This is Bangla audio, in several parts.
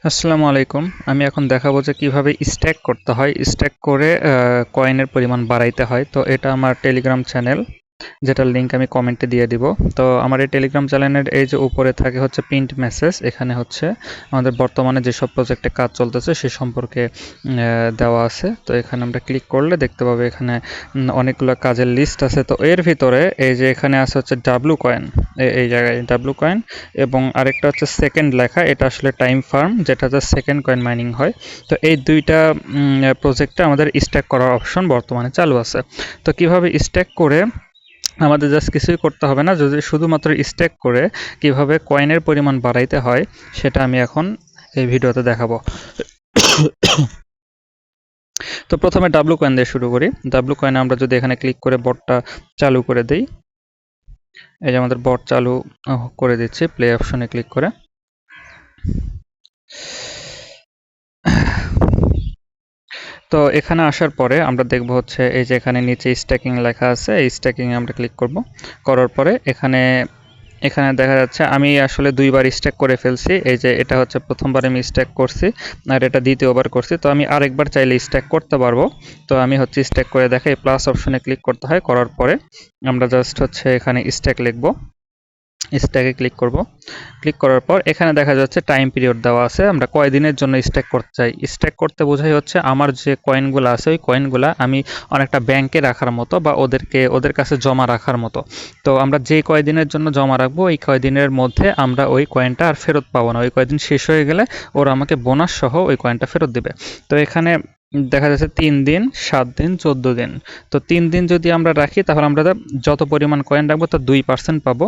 আসসালামু আলাইকুম। আমি এখন দেখাবো যে কিভাবে স্ট্যাক করতে হয়। স্ট্যাক করে কয়েনের পরিমাণ বাড়াইতে হয়। তো এটা আমার টেলিগ্রাম চ্যানেল, যেটার লিংক আমি কমেন্টে দিয়ে দিব। তো আমার এই টেলিগ্রাম চ্যানেলের এই যে উপরে থাকে হচ্ছে পিন্ড মেসেজ, এখানে হচ্ছে আমাদের বর্তমানে যেসব প্রজেক্টে কাজ চলতেছে সে সম্পর্কে দেওয়া আছে। তো এখানে আমরা ক্লিক করলে দেখতে পাবো এখানে অনেকগুলো কাজের লিস্ট আছে। তো এর ভিতরে এই যে এখানে আছে হচ্ছে ডাব্লু কয়েন, এই জায়গায় ডাব্লু কয়েন, এবং আরেকটা হচ্ছে সেকেন্ড লেখা, এটা আসলে টাইম ফার্ম, যেটা হচ্ছে সেকেন্ড কয়েন মাইনিং হয়। তো এই দুইটা প্রজেক্টে আমাদের স্ট্যাক করার অপশন বর্তমানে চালু আছে। তো কিভাবে স্ট্যাক করে, আমাদের জাস্ট কিছুই করতে হবে না, যদি শুধুমাত্র স্ট্যাক করে কিভাবে কয়েনের পরিমাণ বাড়াইতে হয় সেটা আমি এখন এই ভিডিওতে দেখাবো। তো প্রথমে ডাব্লু কয়েন দিয়ে শুরু করি। ডাব্লু কয়েনে আমরা যদি এখানে ক্লিক করে বটটা চালু করে দিই, এই যে আমাদের বট চালু করে দিচ্ছি প্লে অপশনে ক্লিক করে। তো এখানে আসার পরে আমরা দেখব হচ্ছে এই যে এখানে নিচে স্ট্যাকিং লেখা আছে, এই স্ট্যাকিং এ আমরা ক্লিক করব। করার পরে এখানে এখানে দেখা যাচ্ছে আমি আসলে দুইবার স্ট্যাক করে ফেলছি। এই যে এটা হচ্ছে প্রথমবার আমি স্ট্যাক করছি, আর এটা দ্বিতীয়বার করছি। তো আমি আরেকবার চাইলে স্ট্যাক করতে পারবো। তো আমি হচ্ছে স্ট্যাক করে দেখাই, প্লাস অপশনে ক্লিক করতে হয়। করার পরে আমরা জাস্ট হচ্ছে এখানে স্ট্যাক লিখবো, স্ট্যাকে ক্লিক করব। ক্লিক করার পর এখানে দেখা যাচ্ছে টাইম পিরিয়ড দেওয়া আছে, আমরা কয়দিনের জন্য স্ট্যাক করতে চাই। স্ট্যাক করতে বোঝাই হচ্ছে আমার যে কয়েনগুলো আছে ওই কয়েনগুলো আমি অনেকটা ব্যাংকে রাখার মতো বা ওদের কাছে জমা রাখার মতো। তো আমরা যে কয়দিনের জন্য জমা রাখবো ওই কয়দিনের মধ্যে আমরা ওই কয়েনটা আর ফেরত পাবো না। ওই কয়দিন শেষ হয়ে গেলে ওরা আমাকে বোনাস সহ ওই কয়েনটা ফেরত দিবে। তো এখানে দেখা যাচ্ছে 3 দিন, 7 দিন, 14 দিন। তো 3 দিন যদি আমরা রাখি তাহলে আমরা যত পরিমাণ কয়েন রাখবো তার 2% পাবো।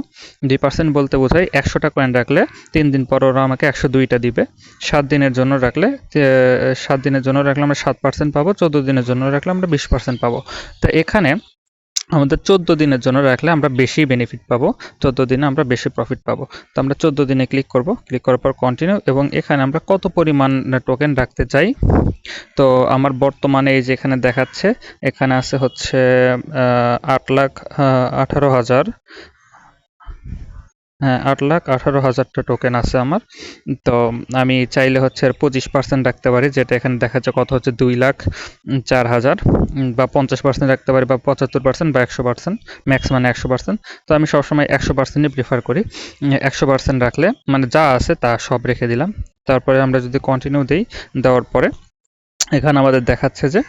2% বলতে বোঝায় 100টা কয়েন রাখলে 3 দিন পর ওরা আমাকে 102টা দিবে। 7 দিনের জন্য রাখলে 7 দিনের জন্য রাখলে আমরা 7% পাবো। 14 দিনের জন্য রাখলে আমরা 20% পাবো। তো এখানে আমাদের 14 দিনের জন্য রাখলে আমরা বেশি বেনিফিট পাবো, 14 দিনে আমরা বেশি প্রফিট পাবো। তো আমরা 14 দিনে ক্লিক করব, ক্লিক করার পর কন্টিনিউ, এবং এখানে আমরা কত পরিমাণ টোকেন রাখতে চাই। তো আমার বর্তমানে এই যে এখানে দেখাচ্ছে, এখানে আছে হচ্ছে 8,18,000, হ্যাঁ 8,18,000টা টোকেন আছে আমার। তো আমি চাইলে হচ্ছে 25% রাখতে পারি, যেটা এখানে দেখাচ্ছে কত হচ্ছে 2,04,000, বা 50% রাখতে পারি, বা 75%, বা 100%, ম্যাক্স মানে 100%। তো আমি সবসময় 100%ই প্রিফার করি। 100% রাখলে মানে যা আছে তা সব রেখে দিলাম। তারপরে আমরা যদি কন্টিনিউ দিই, দেওয়ার পরে এখানে আমাদের দেখাচ্ছে যে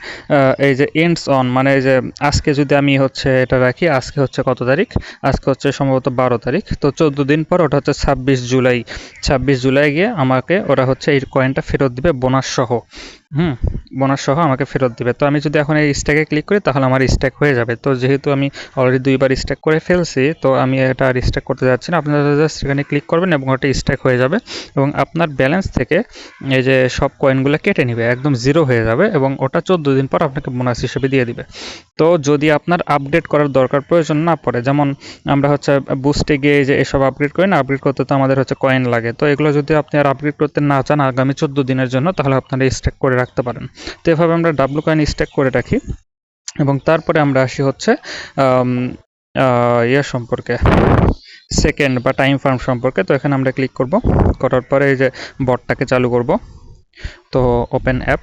এই যে এন্ডস অন, মানে এই যে আজকে যদি আমি হচ্ছে এটা রাখি, আজকে হচ্ছে কত তারিখ, আজকে হচ্ছে সম্ভবত 12 তারিখ। তো 14 দিন পর ওটা হচ্ছে 26 জুলাই, 26 জুলাই গিয়ে আমাকে ওরা হচ্ছে এই কয়েনটা ফেরত দিবে বোনাস সহ। হুম, বোনাস সহ আমাকে ফেরত দিবে। তো আমি যদি এখন এই স্ট্যাকে ক্লিক করি তাহলে আমার স্ট্যাক হয়ে যাবে। তো যেহেতু আমি অলরেডি দুইবার স্ট্যাক করে ফেলছি, তো আমি এটা আর স্ট্যাক করতে যাচ্ছি না। আপনারা জাস্ট এখানে ক্লিক করবেন এবং ওটা স্ট্যাক হয়ে যাবে, এবং আপনার ব্যালেন্স থেকে এই যে সব কয়েনগুলো কেটে নিবে, একদম জিরো হয়ে যাবে, এবং ওটা 14 দিন পর আপনাকে বোনাস হিসেবে দিয়ে দিবে। তো যদি আপনার আপডেট করার দরকার প্রয়োজন না পড়ে, যেমন আমরা হচ্ছে বুস্টে গিয়ে যে এসব আপগ্রেড করি না, আপগ্রেড করতে তো আমাদের হচ্ছে কয়েন লাগে। তো এগুলো যদি আপনি আর আপগ্রেড করতে না চান আগামী 14 দিনের জন্য, তাহলে আপনারা স্ট্যাক করে রাখতে পারেন। তো এভাবে আমরা ডাব্লু কয়েন স্ট্যাক করে রাখি। এবং তারপরে আমরা আসি হচ্ছে ইয়ে সম্পর্কে, সেকেন্ড বা টাইম ফার্ম সম্পর্কে। তো এখানে আমরা ক্লিক করব, করার পরে এই যে বটটাকে চালু করব। তো ওপেন অ্যাপ,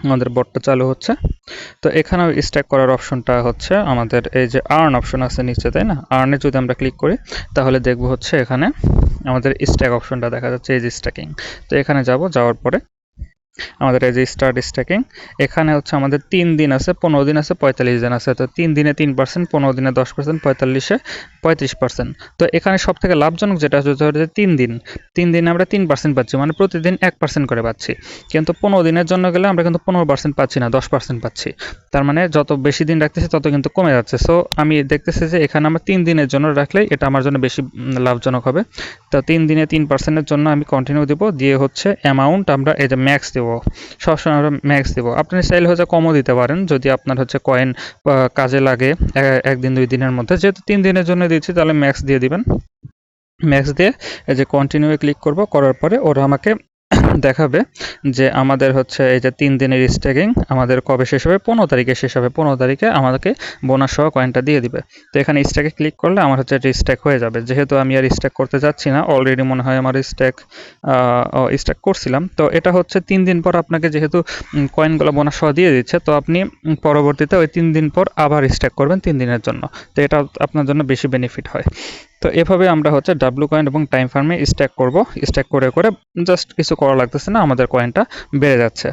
আমাদের বটটা চালু হচ্ছে। তো এখানেও স্ট্যাক করার অপশনটা হচ্ছে আমাদের এই যে আর্ন অপশন আছে নিচে, তাই না? আর্নে যদি আমরা ক্লিক করি তাহলে দেখব হচ্ছে এখানে আমাদের স্ট্যাক অপশনটা দেখা যাচ্ছে, এই যে স্ট্যাকিং। তো এখানে যাব, যাওয়ার পরে আমাদের এই যে স্টার্ট স্ট্যাকিং, এখানে হচ্ছে আমাদের 3 দিন আছে, 15 দিন আছে, 45 দিন আছে। তো 3 দিনে 3%, 15 দিনে 10%, 45-এ 35%। তো এখানে সব থেকে লাভজনক যেটা হচ্ছে 3 দিন, 3 দিনে আমরা 3% পাচ্ছি, মানে প্রতিদিন 1% করে পাচ্ছি। কিন্তু 15 দিনের জন্য গেলে আমরা কিন্তু 15% পাচ্ছি না, 10% পাচ্ছি। তার মানে যত বেশি দিন রাখতেছি তত কিন্তু কমে যাচ্ছে। সো আমি দেখতেছি যে এখানে আমরা 3 দিনের জন্য রাখলে এটা আমার জন্য বেশি লাভজনক হবে। তো 3 দিনে 3%-এর জন্য আমি কন্টিনিউ দিব, দিয়ে হচ্ছে অ্যামাউন্ট আমরা এই যে ম্যাক্স দেবো, সবসময় আমরা ম্যাক্স দেবো। আপনি চাইলে হচ্ছে কমও দিতে পারেন যদি আপনার হচ্ছে কয়েন কাজে লাগে 1 দিন 2 দিনের মধ্যে। যেহেতু 3 দিনের জন্য দিচ্ছি তাহলে ম্যাক্স দিয়ে দিবেন। ম্যাক্স দিয়ে এই যে কন্টিনিউ ক্লিক করব, করার পরে ওরা আমাকে দেখাবে যে আমাদের হচ্ছে এই যে 3 দিনের স্ট্যাকিং আমাদের কবে শেষ হবে, 15 তারিখে শেষ হবে। 15 তারিখে আমাদেরকে বোনাস সহ কয়েনটা দিয়ে দিবে। তো এখানে স্ট্যাকে ক্লিক করলে আমার হচ্ছে এটা স্ট্যাক হয়ে যাবে। যেহেতু আমি আর স্ট্যাক করতে যাচ্ছি না, অলরেডি মনে হয় আমার স্ট্যাক করছিলাম। তো এটা হচ্ছে 3 দিন পর আপনাকে যেহেতু কয়েনগুলো বোনাস সহ দিয়ে দিচ্ছে, তো আপনি পরবর্তীতে ওই 3 দিন পর আবার স্ট্যাক করবেন 3 দিনের জন্য। তো এটা আপনার জন্য বেশি বেনিফিট হয়। তো এভাবে আমরা হচ্ছে ডাব্লু কয়েন এবং টাইম ফার্মে স্ট্যাক করব। স্ট্যাক করে করে জাস্ট কিছু করা লাগতেছে না, আমাদের কয়েনটা বেড়ে যাচ্ছে।